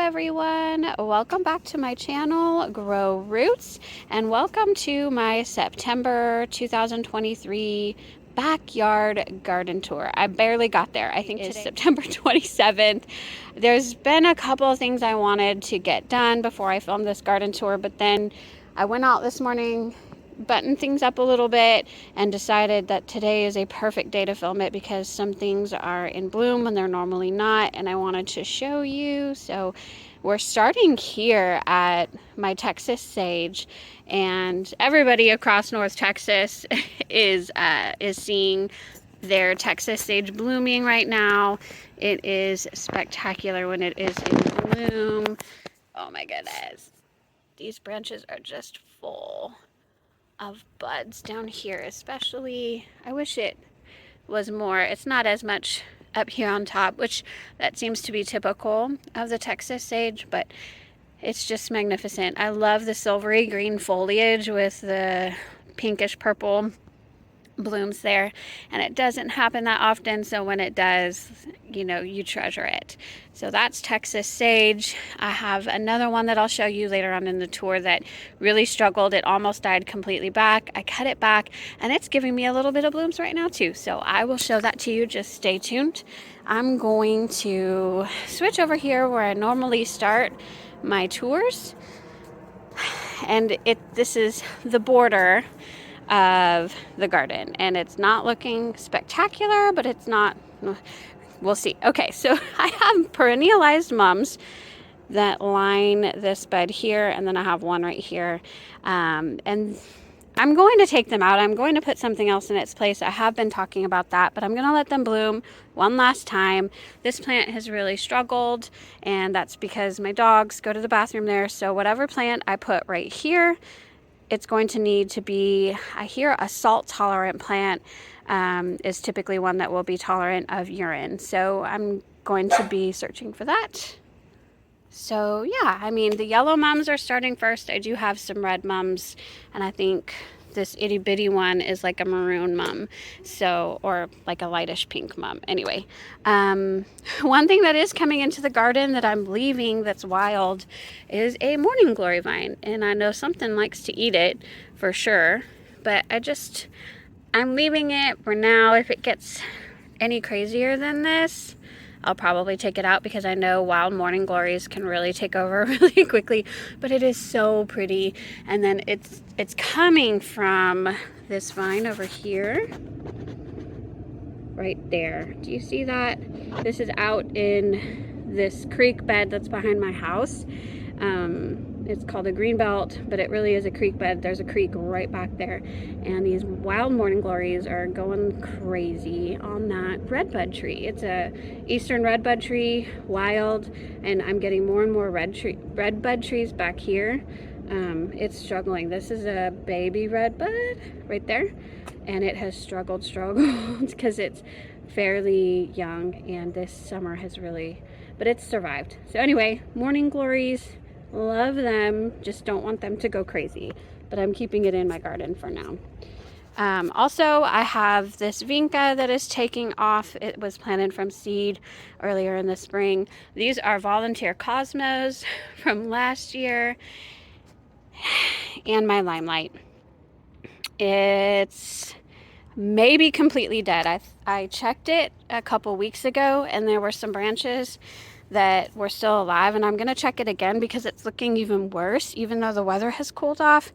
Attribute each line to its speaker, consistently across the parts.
Speaker 1: everyone, welcome back to my channel Grow Roots, and welcome to my September 2023 backyard garden tour. I barely got there. I think it's September 27th. There's been a couple of things I wanted to get done before I filmed this garden tour, but then I went out this morning, buttoned things up a little bit, and decided that today is a perfect day to film it because some things are in bloom when they're normally not, and I wanted to show you. So we're starting here at my Texas sage, and everybody across North Texas is seeing their Texas sage blooming right now. It is spectacular when it is in bloom. Oh my goodness, these branches are just full of buds down here, especially. I wish it was more. It's not as much up here on top, which that seems to be typical of the Texas sage, but it's just magnificent. I love the silvery green foliage with the pinkish purple blooms there, and it doesn't happen that often, so when it does, you know, you treasure it. So that's Texas sage. I have another one that I'll show you later on in the tour that really struggled. It almost died completely back. I cut it back, and it's giving me a little bit of blooms right now too, so I will show that to you. Just stay tuned. I'm going to switch over here where I normally start my tours, and this is the border of the garden, and it's not looking spectacular, but it's not, we'll see. Okay, so I have perennialized mums that line this bed here, and then I have one right here, and I'm going to take them out. I'm going to put something else in its place. I have been talking about that, but I'm going to let them bloom one last time. This plant has really struggled, and that's because my dogs go to the bathroom there, so whatever plant I put right here, it's going to need to be, I hear a salt tolerant plant is typically one that will be tolerant of urine. So I'm going to be searching for that. So yeah, I mean, the yellow mums are starting first. I do have some red mums, and I think this itty bitty one is like a maroon mum, so, or like a lightish pink mum. Anyway, one thing that is coming into the garden that I'm leaving that's wild is a morning glory vine, and I know something likes to eat it for sure, but I'm leaving it for now. If it gets any crazier than this, I'll probably take it out because I know wild morning glories can really take over really quickly, but it is so pretty. And then it's coming from this vine over here, right there. Do you see that? This is out in this creek bed that's behind my house. It's called a green belt, but it really is a creek bed. There's a creek right back there, and these wild morning glories are going crazy on that redbud tree. It's a eastern redbud tree, wild, and I'm getting more and more redbud trees back here. It's struggling. This is a baby redbud right there, and it has struggled because it's fairly young, and this summer has really, but it's survived. So anyway, morning glories, love them, just don't want them to go crazy, but I'm keeping it in my garden for now. Also, I have this vinca that is taking off. It was planted from seed earlier in the spring. These are volunteer cosmos from last year, and my limelight. It's maybe completely dead. I checked it a couple weeks ago, and there were some branches that were still alive, and I'm gonna check it again because it's looking even worse, even though the weather has cooled off.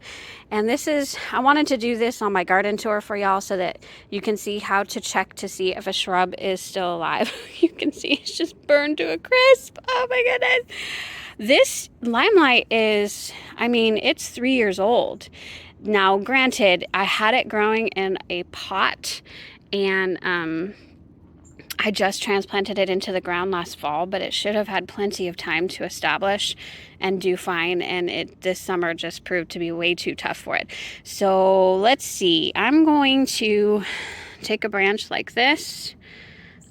Speaker 1: And I wanted to do this on my garden tour for y'all so that you can see how to check to see if a shrub is still alive. You can see it's just burned to a crisp. Oh my goodness. This limelight is, I mean, it's 3 years old. Now, granted, I had it growing in a pot, and I just transplanted it into the ground last fall, but it should have had plenty of time to establish and do fine, and this summer just proved to be way too tough for it. So let's see. I'm going to take a branch like this.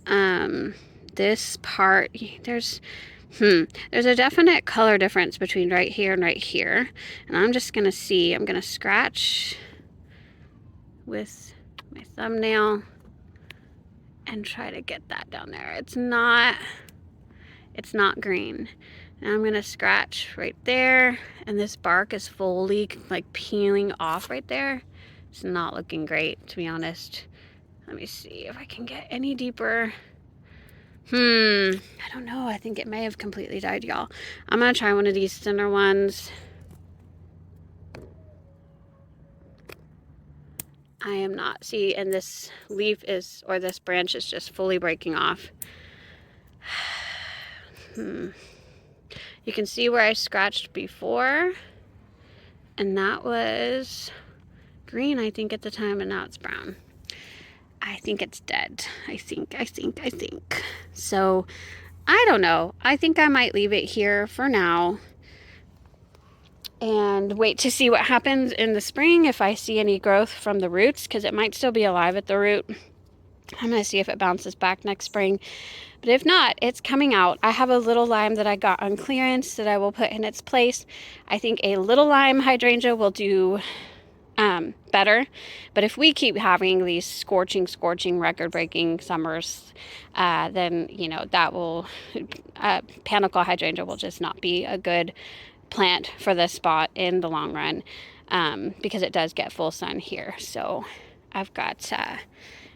Speaker 1: This part, there's a definite color difference between right here and right here, and I'm just gonna see. I'm gonna scratch with my thumbnail and try to get that down there. It's not green. Now I'm gonna scratch right there, and this bark is fully like peeling off right there. It's not looking great, to be honest. Let me see if I can get any deeper. I don't know. I think it may have completely died, y'all. I'm gonna try one of these thinner ones. I am not, see, and this leaf is, or this branch is just fully breaking off. You can see where I scratched before, and that was green, I think, at the time, and now it's brown. I think it's dead. I think. So, I don't know. I think I might leave it here for now and wait to see what happens in the spring if I see any growth from the roots, because it might still be alive at the root. I'm going to see if it bounces back next spring. But if not, it's coming out. I have a little lime that I got on clearance that I will put in its place. I think a little lime hydrangea will do better. But if we keep having these scorching, record-breaking summers, then, you know, that will, panicle hydrangea will just not be a good plant for this spot in the long run, because it does get full sun here. So I've got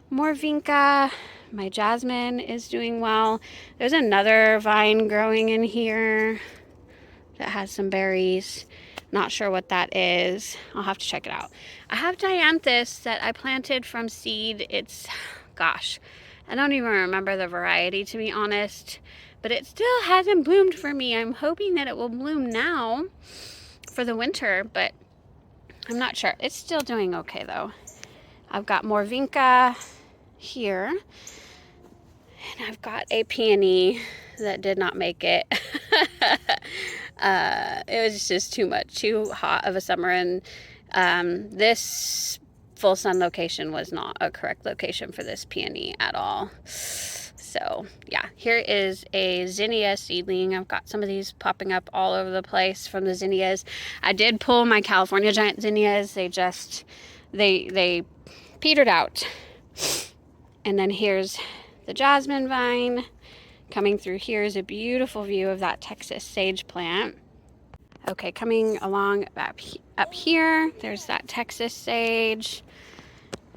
Speaker 1: more vinca. My jasmine is doing well. There's another vine growing in here that has some berries. Not sure what that is. I'll have to check it out. I have dianthus that I planted from seed. It's, gosh, I don't even remember the variety, to be honest, but it still hasn't bloomed for me. I'm hoping that it will bloom now for the winter, but I'm not sure. It's still doing okay though. I've got more vinca here, and I've got a peony that did not make it. It was just too hot of a summer, and this full sun location was not a correct location for this peony at all. So yeah, here is a zinnia seedling. I've got some of these popping up all over the place from the zinnias. I did pull my California giant zinnias. They petered out. And then here's the jasmine vine. Coming through here is a beautiful view of that Texas sage plant. Okay, coming along up here, there's that Texas sage.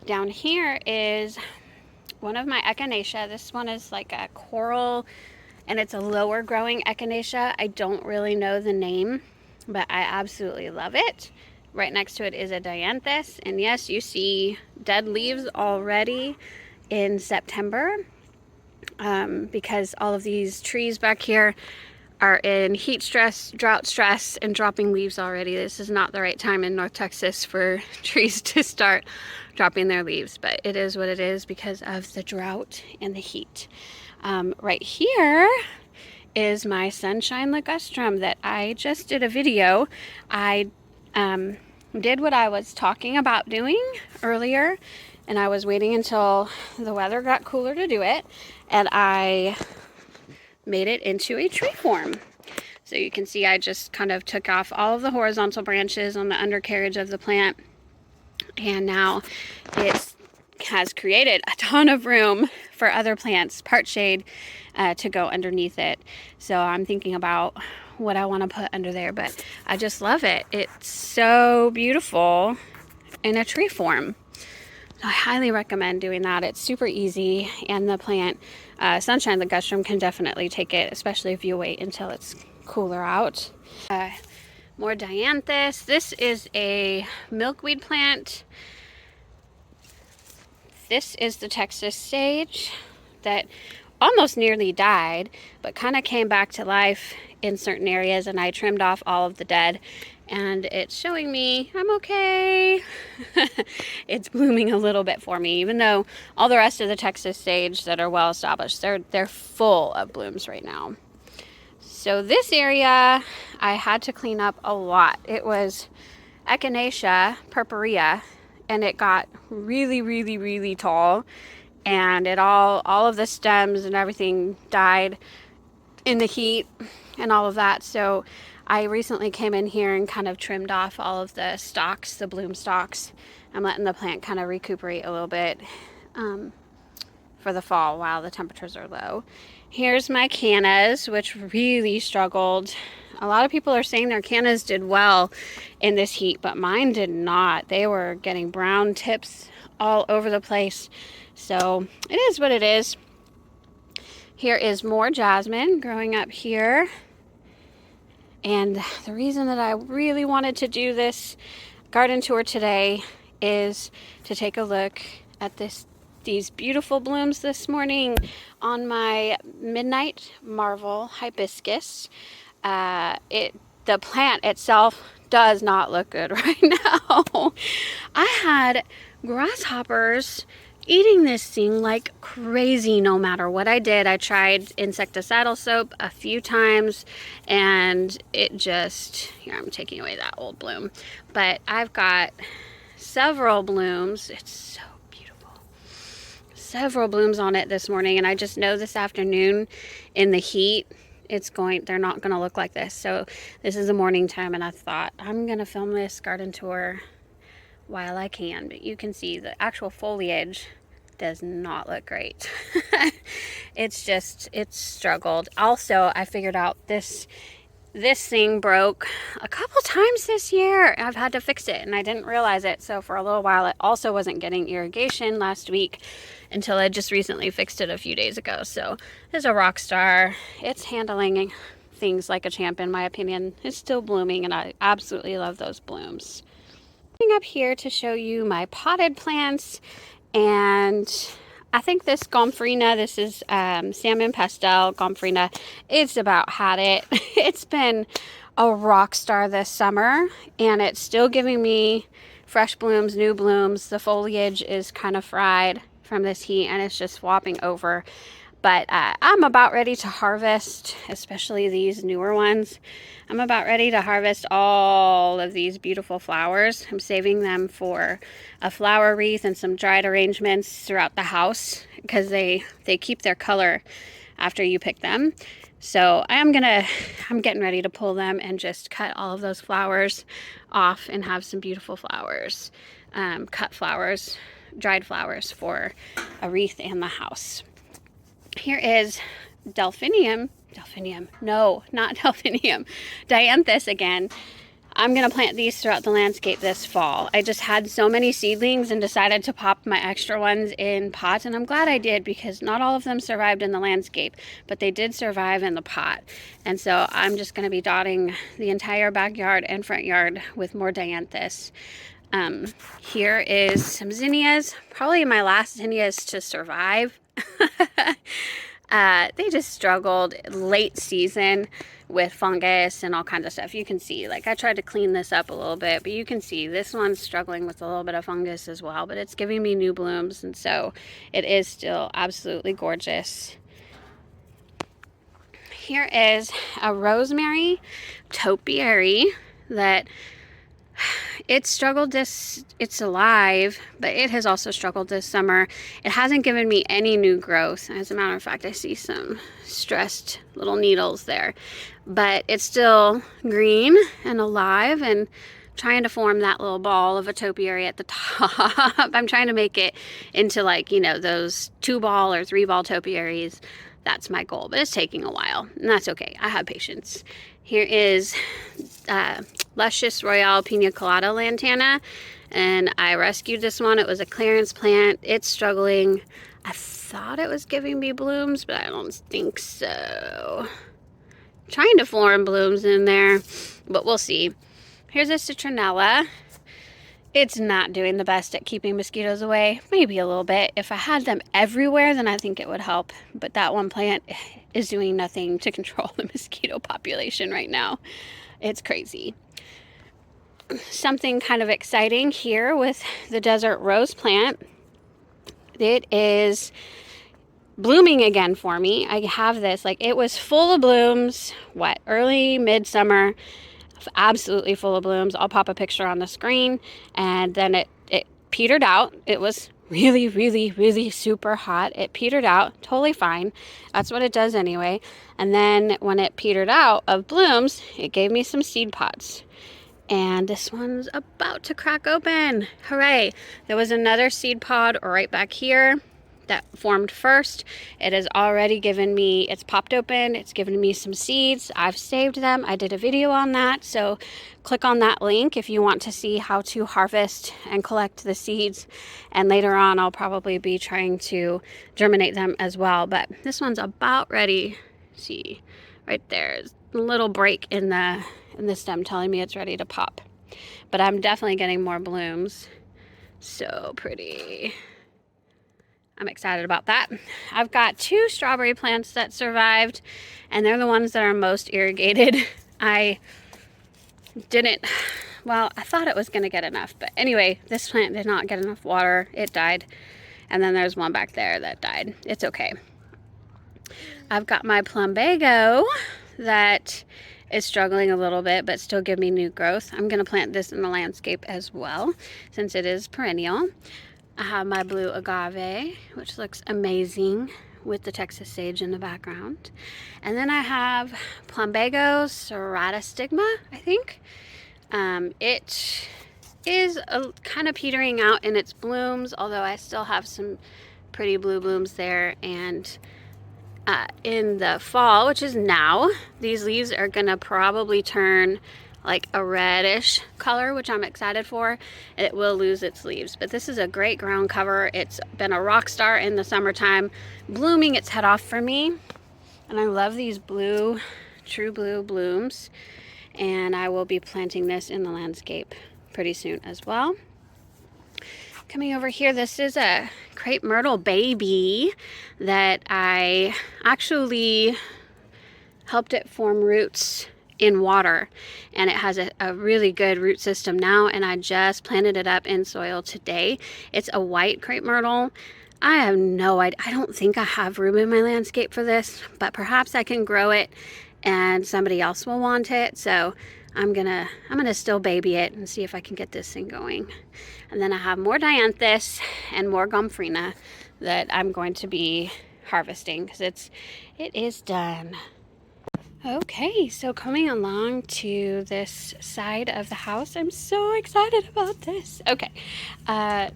Speaker 1: Down here is one of my echinacea. This one is like a coral, and it's a lower growing echinacea. I don't really know the name, but I absolutely love it. Right next to it is a dianthus, and yes, you see dead leaves already in September, because all of these trees back here are in heat stress, drought stress, and dropping leaves already. This is not the right time in North Texas for trees to start dropping their leaves, but it is what it is because of the drought and the heat. Right here is my sunshine ligustrum that I just did a video. I did what I was talking about doing earlier, and I was waiting until the weather got cooler to do it, and I made it into a tree form. So you can see I just kind of took off all of the horizontal branches on the undercarriage of the plant, and now it has created a ton of room for other plants, part shade, to go underneath it. So I'm thinking about what I want to put under there, but I just love it. It's so beautiful in a tree form. I highly recommend doing that. It's super easy, and the plant, sunshine ligustrum, can definitely take it, especially if you wait until it's cooler out. More dianthus. This is a milkweed plant. This is the Texas sage that almost nearly died, but kind of came back to life in certain areas, and I trimmed off all of the dead, and it's showing me I'm okay. It's blooming a little bit for me, even though all the rest of the Texas sage that are well established, they're full of blooms right now. So this area I had to clean up a lot. It was Echinacea purpurea, and it got really tall, and it all of the stems and everything died in the heat and all of that. So I recently came in here and kind of trimmed off all of the stalks, the bloom stalks. I'm letting the plant kind of recuperate a little bit. for the fall while the temperatures are low. Here's my cannas, which really struggled. A lot of people are saying their cannas did well in this heat, but mine did not. They were getting brown tips all over the place. So it is what it is. Here is more jasmine growing up here. And the reason that I really wanted to do this garden tour today is to take a look at these beautiful blooms this morning on my Midnight Marvel hibiscus. The plant itself does not look good right now. I had grasshoppers eating this thing like crazy no matter what I did. I tried insecticidal soap a few times and it just, here, I'm taking away that old bloom, but I've got several blooms. It's so beautiful. Several blooms on it this morning, and I just know this afternoon in the heat they're not going to look like this. So this is the morning time, and I thought I'm going to film this garden tour while I can. But you can see the actual foliage does not look great. It's struggled. Also, I figured out this thing broke a couple times this year. I've had to fix it and I didn't realize it. So for a little while, it also wasn't getting irrigation last week until I just recently fixed it a few days ago. So it's a rock star. It's handling things like a champ, in my opinion. It's still blooming and I absolutely love those blooms. I'm up here to show you my potted plants, and I think this Gomphrena, this is Salmon Pastel Gomphrena, it's about had it. It's been a rock star this summer, and it's still giving me fresh blooms, new blooms. The foliage is kind of fried from this heat, and it's just swapping over. But I'm about ready to harvest, especially these newer ones. I'm about ready to harvest all of these beautiful flowers. I'm saving them for a flower wreath and some dried arrangements throughout the house because they keep their color after you pick them. So I'm getting ready to pull them and just cut all of those flowers off and have some beautiful flowers, cut flowers, dried flowers for a wreath in the house. Here is no, not delphinium, dianthus again. I'm going to plant these throughout the landscape this fall. I just had so many seedlings and decided to pop my extra ones in pots, and I'm glad I did because not all of them survived in the landscape, but they did survive in the pot. And so I'm just going to be dotting the entire backyard and front yard with more dianthus. Here is some zinnias, probably my last zinnias to survive. They just struggled late season with fungus and all kinds of stuff. You can see, like, I tried to clean this up a little bit, but you can see this one's struggling with a little bit of fungus as well, but it's giving me new blooms, and so it is still absolutely gorgeous. Here is a rosemary topiary that it's alive, but it has also struggled this summer. It hasn't given me any new growth. As a matter of fact, I see some stressed little needles there, but it's still green and alive and trying to form that little ball of a topiary at the top. I'm trying to make it into, like, you know, those 2-ball or 3-ball topiaries. That's my goal, but it's taking a while, and that's okay. I have patience. Here is Luscious Royale Pina Colada Lantana, and I rescued this one. It was a clearance plant. It's struggling. I thought it was giving me blooms, but I don't think so. Trying to form blooms in there, but we'll see. Here's a citronella. It's not doing the best at keeping mosquitoes away. Maybe a little bit. If I had them everywhere, then I think it would help. But that one plant is doing nothing to control the mosquito population right now. It's crazy. Something kind of exciting here with the desert rose plant. It is blooming again for me. I have this, like, it was full of blooms, early midsummer. Absolutely full of blooms. I'll pop a picture on the screen, and then it petered out. It was really, really, really super hot. It petered out, totally fine. That's what it does anyway. And then when it petered out of blooms, it gave me some seed pods. And this one's about to crack open. Hooray. There was another seed pod right back here that formed first. It has already given me, it's popped open, it's given me some seeds. I've saved them. I did a video on that, so click on that link if you want to see how to harvest and collect the seeds. And later on, I'll probably be trying to germinate them as well. But this one's about ready. See, right there's a little break in the stem telling me it's ready to pop. But I'm definitely getting more blooms. So pretty. I'm excited about that. I've got 2 strawberry plants that survived, and they're the ones that are most irrigated. I thought it was going to get enough, but anyway, this plant did not get enough water. It died. And then there's one back there that died. It's okay. I've got my plumbago that is struggling a little bit, but still give me new growth. I'm going to plant this in the landscape as well, since it is perennial. I have my blue agave, which looks amazing with the Texas sage in the background. And then I have plumbago ceratostigma, I think. It is kind of petering out in its blooms, although I still have some pretty blue blooms there. And in the fall, which is now, these leaves are gonna probably turn like a reddish color, which I'm excited for. It will lose its leaves, but this is a great ground cover. It's been a rock star in the summertime, blooming its head off for me. And I love these blue, true blue blooms. And I will be planting this in the landscape pretty soon as well. Coming over here, this is a crepe myrtle baby that I actually helped it form roots in water, and it has a really good root system now, and I just planted it up in soil today. It's a white crepe myrtle. I have no idea. I don't think I have room in my landscape for this, but perhaps I can grow it and somebody else will want it. So I'm gonna still baby it and see if I can get this thing going. And then I have more dianthus and more gomphrena that I'm going to be harvesting because it is done. Okay, so coming along to this side of the house, I'm so excited about this. Okay,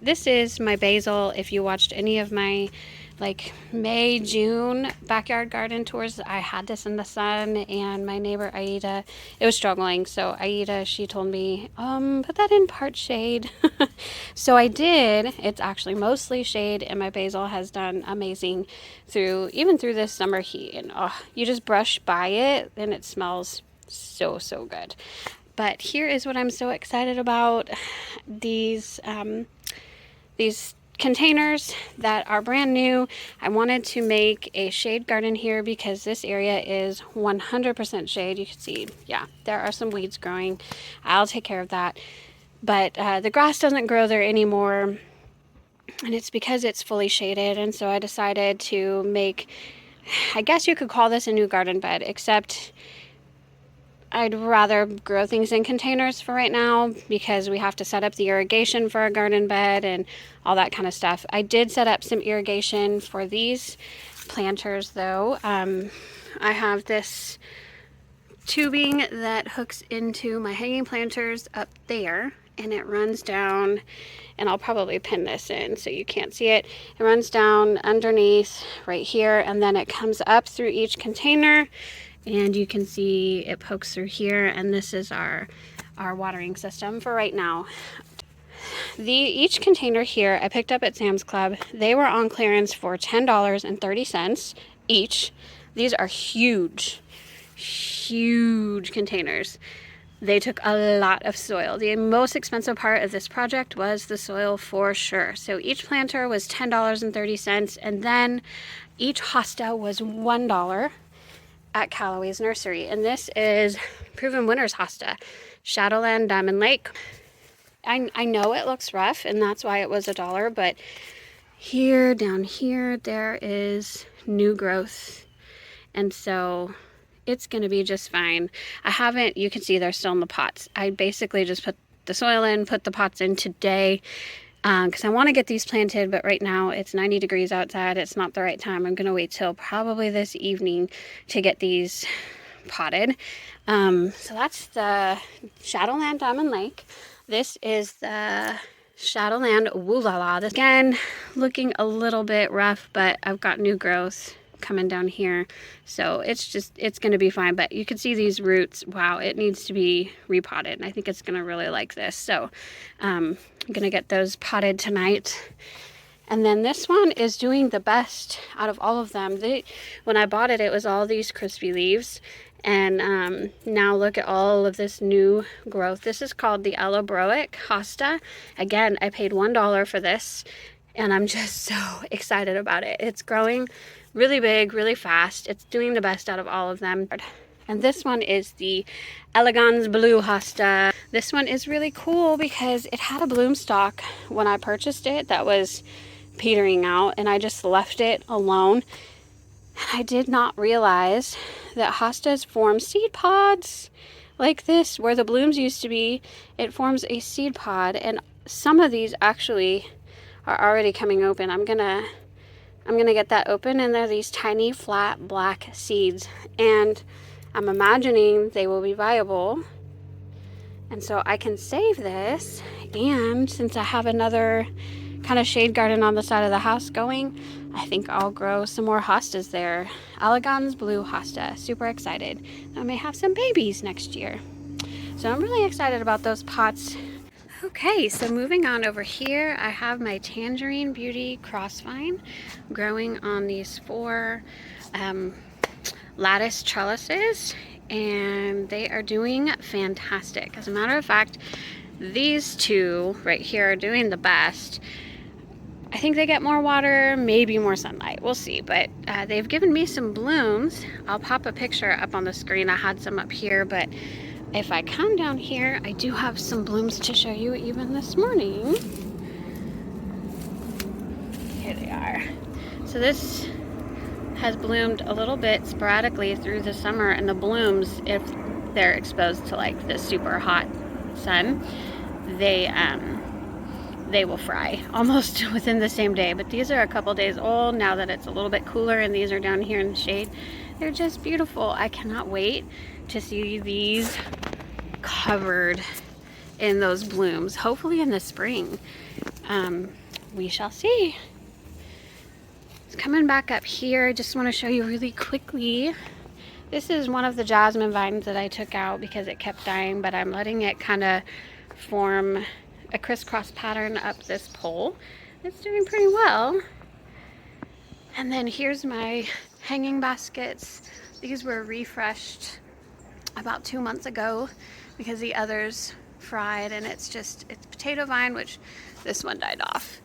Speaker 1: this is my basil. If you watched any of my like May, June backyard garden tours, I had this in the sun, and my neighbor Aida, it was struggling. So Aida, she told me, put that in part shade. So I did. It's actually mostly shade, and my basil has done amazing even through this summer heat. And you just brush by it and it smells so, so good. But here is what I'm so excited about. These containers that are brand new. I wanted to make a shade garden here because this area is 100% shade. You can see, yeah, there are some weeds growing. I'll take care of that. But the grass doesn't grow there anymore, and it's because it's fully shaded. And so I decided to make, I guess you could call this a new garden bed, except I'd rather grow things in containers for right now because we have to set up the irrigation for a garden bed and all that kind of stuff. I did set up some irrigation for these planters though. I have this tubing that hooks into my hanging planters up there, and it runs down, and I'll probably pin this in so you can't see it. It runs down underneath right here, and then it comes up through each container. And you can see it pokes through here, and this is our watering system for right now. Each container here I picked up at Sam's Club. They were on clearance for $10.30 each. These are huge, huge containers. They took a lot of soil. The most expensive part of this project was the soil for sure. So each planter was $10.30, and then each hosta was $1 at Callaway's Nursery. And this is Proven Winners hosta, Shadowland Diamond Lake. I know it looks rough, and that's why it was $1, but here, down here, there is new growth. And so it's gonna be just fine. You can see they're still in the pots. I basically just put the soil in, put the pots in today, because I want to get these planted, but right now it's 90 degrees outside. It's not the right time. I'm going to wait till probably this evening to get these potted. So that's the Shadowland Diamond Lake. This is the Shadowland Woolala. This again looking a little bit rough, but I've got new growth coming down here, so it's gonna be fine. But you can see these roots. Wow, it needs to be repotted, and I think it's gonna really like this. So I'm gonna get those potted tonight. And then this one is doing the best out of all of them. When I bought it, it was all these crispy leaves. And now look at all of this new growth. This is called the Allobroic hosta. Again, I paid $1 for this, and I'm just so excited about it. It's growing really big, really fast. It's doing the best out of all of them. And this one is the Elegans Blue hosta. This one is really cool because it had a bloom stalk when I purchased it that was petering out, and I just left it alone. I did not realize that hostas form seed pods like this, where the blooms used to be. It forms a seed pod, and some of these actually are already coming open. I'm gonna get that open, and they're these tiny flat black seeds, and I'm imagining they will be viable. And so I can save this, and since I have another kind of shade garden on the side of the house going, I think I'll grow some more hostas there. Elegans Blue hosta. Super excited. I may have some babies next year. So I'm really excited about those pots. Okay, so moving on over here, I have my Tangerine Beauty crossvine growing on these 4 lattice trellises, and they are doing fantastic. As a matter of fact, these 2 right here are doing the best. I think they get more water, maybe more sunlight. We'll see, but they've given me some blooms. I'll pop a picture up on the screen. I had some up here, but if I come down here, I do have some blooms to show you even this morning. Here they are. So this has bloomed a little bit sporadically through the summer, and the blooms, if they're exposed to like the super hot sun, they will fry almost within the same day. But these are a couple days old now that it's a little bit cooler, and these are down here in the shade. They're just beautiful. I cannot wait to see these covered in those blooms, hopefully in the spring. We shall see. Coming back up here, I just want to show you really quickly. This is one of the jasmine vines that I took out because it kept dying, but I'm letting it kind of form a crisscross pattern up this pole. It's doing pretty well. And then here's my hanging baskets. These were refreshed about 2 months ago because the others fried, and it's potato vine, which this one died off.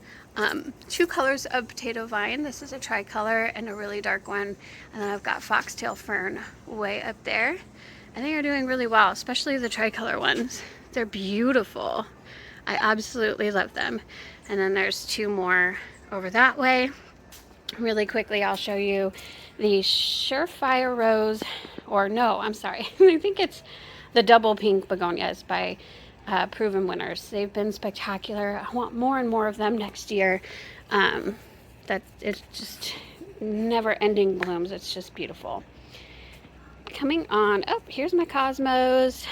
Speaker 1: 2 colors of potato vine. This is a tricolor and a really dark one, and then I've got foxtail fern way up there, and they are doing really well, especially the tricolor ones. They're beautiful. I absolutely love them. And then there's 2 more over that way. Really quickly, I'll show you the Surefire Rose, or no, I'm sorry. I think it's the double pink begonias by Proven Winners. They've been spectacular. I want more and more of them next year. That it's just never-ending blooms. It's just beautiful. Coming on, oh, here's my Cosmos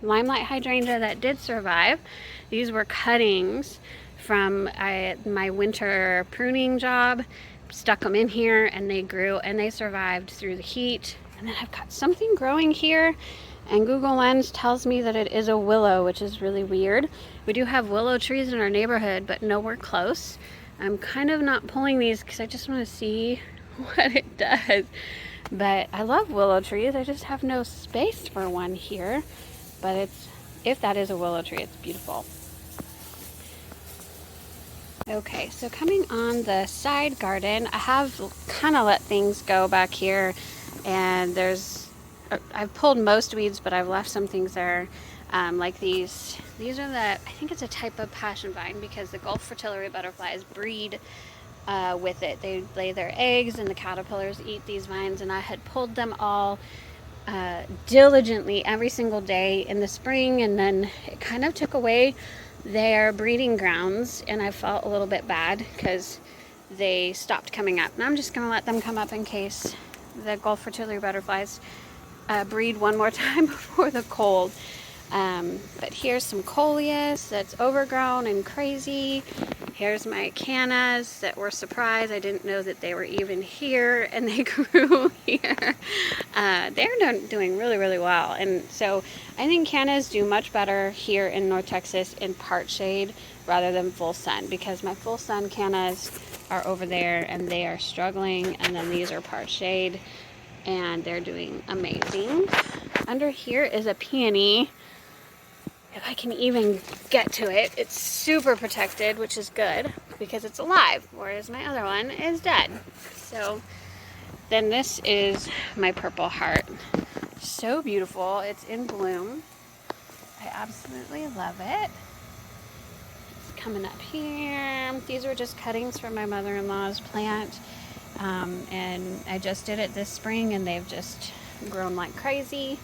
Speaker 1: Limelight hydrangea that did survive. These were cuttings from my winter pruning job. Stuck them in here, and they grew, and they survived through the heat. And then I've got something growing here, and Google Lens tells me that it is a willow, which is really weird. We do have willow trees in our neighborhood, but nowhere close. I'm kind of not pulling these because I just want to see what it does. But I love willow trees. I just have no space for one here. But if that is a willow tree, it's beautiful. Okay, so coming on the side garden, I have kind of let things go back here, and I've pulled most weeds, but I've left some things there, like these. These are I think it's a type of passion vine, because the Gulf fritillary butterflies breed with it. They lay their eggs, and the caterpillars eat these vines, and I had pulled them all diligently every single day in the spring, and then it kind of took away their breeding grounds, and I felt a little bit bad because they stopped coming up. And I'm just going to let them come up in case the Gulf fritillary butterflies breed one more time before the cold. But here's some coleus that's overgrown and crazy. Here's my cannas that were surprised. I didn't know that they were even here, and they grew here. They're doing really, really well. And so I think cannas do much better here in North Texas in part shade rather than full sun, because my full sun cannas are over there and they are struggling, and then these are part shade and they're doing amazing. Under here is a peony. If I can even get to it, it's super protected, which is good because it's alive, whereas my other one is dead. So then this is my purple heart. So beautiful. It's in bloom. I absolutely love it. It's coming up here. These were just cuttings from my mother-in-law's plant. And I just did it this spring and they've just grown like crazy.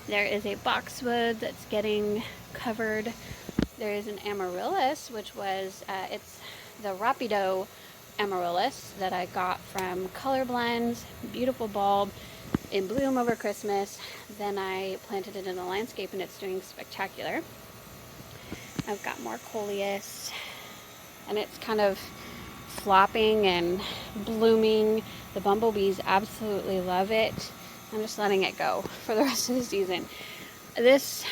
Speaker 1: There is a boxwood that's getting covered. There is an amaryllis, which was, it's the rapido amaryllis that I got from Color Blends. Beautiful bulb in bloom over Christmas. Then I planted it in the landscape and it's doing spectacular. I've got more coleus and it's kind of flopping and blooming. The bumblebees absolutely love it. I'm just letting it go for the rest of the season. This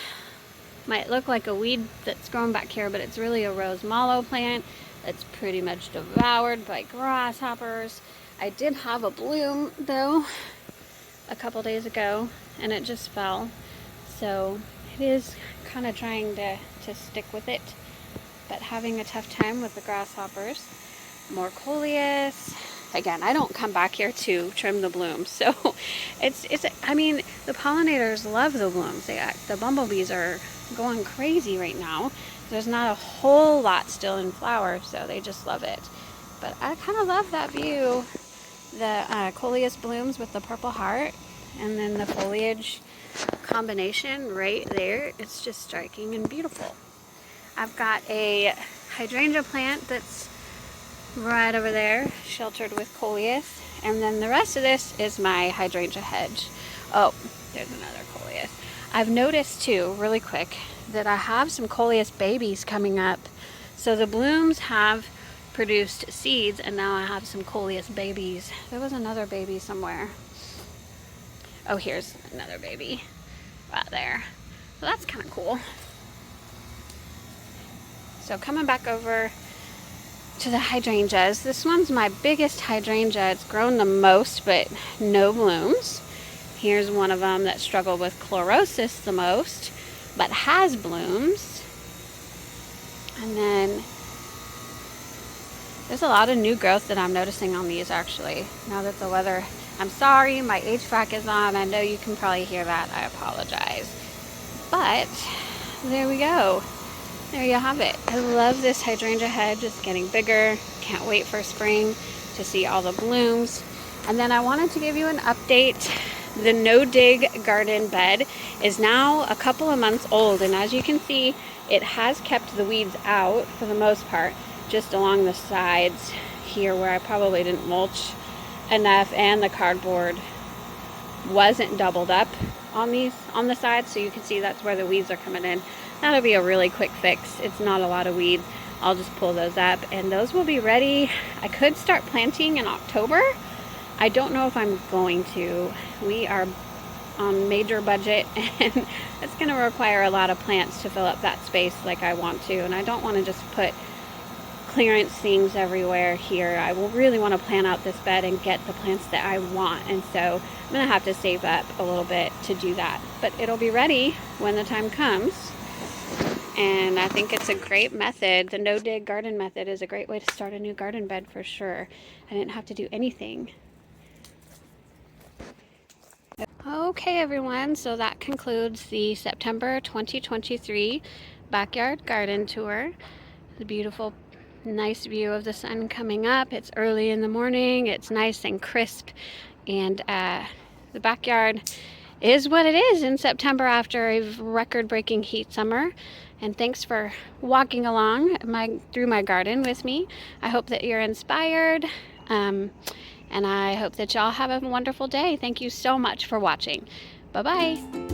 Speaker 1: might look like a weed that's grown back here, but it's really a rose mallow plant that's pretty much devoured by grasshoppers. I did have a bloom though a couple days ago and it just fell. So it is kind of trying to stick with it, but having a tough time with the grasshoppers. More coleus. Again, I don't come back here to trim the blooms, so I mean, the pollinators love the blooms. The bumblebees are going crazy right now. There's not a whole lot still in flower, so they just love it. But I kind of love that view. The coleus blooms with the purple heart, and then the foliage combination right there. It's just striking and beautiful. I've got a hydrangea plant that's right over there, sheltered with coleus, and then the rest of this is my hydrangea hedge. Oh, there's another coleus. I've noticed too, really quick, that I have some coleus babies coming up. So the blooms have produced seeds, and now I have some coleus babies. There was another baby somewhere. Oh, here's another baby right there. So that's kind of cool. So coming back over to the hydrangeas. This one's my biggest hydrangea. It's grown the most, but no blooms. Here's one of them that struggled with chlorosis the most, but has blooms. And then there's a lot of new growth that I'm noticing on these actually. Now that the weather, I'm sorry, my HVAC is on. I know you can probably hear that. I apologize. But there we go. There you have it. I love this hydrangea hedge. It's getting bigger. Can't wait for spring to see all the blooms. And then I wanted to give you an update. The no-dig garden bed is now a couple of months old, and as you can see, it has kept the weeds out for the most part, just along the sides here where I probably didn't mulch enough, and the cardboard wasn't doubled up on the sides, so you can see that's where the weeds are coming in. That'll be a really quick fix. It's not a lot of weed. I'll just pull those up and those will be ready. I could start planting in October. I don't know if I'm going to. We are on major budget and it's going to require a lot of plants to fill up that space like I want to, and I don't want to just put clearance things everywhere here. I will really want to plan out this bed and get the plants that I want, and so I'm going to have to save up a little bit to do that, but it'll be ready when the time comes. And I think it's a great method. The no-dig garden method is a great way to start a new garden bed for sure. I didn't have to do anything. Okay everyone, so that concludes the September 2023 backyard garden tour. The beautiful, nice view of the sun coming up. It's early in the morning. It's nice and crisp, and the backyard is what it is in September after a record-breaking heat summer. And thanks for walking along through my garden with me. I hope that you're inspired, and I hope that y'all have a wonderful day. Thank you so much for watching. Bye-bye.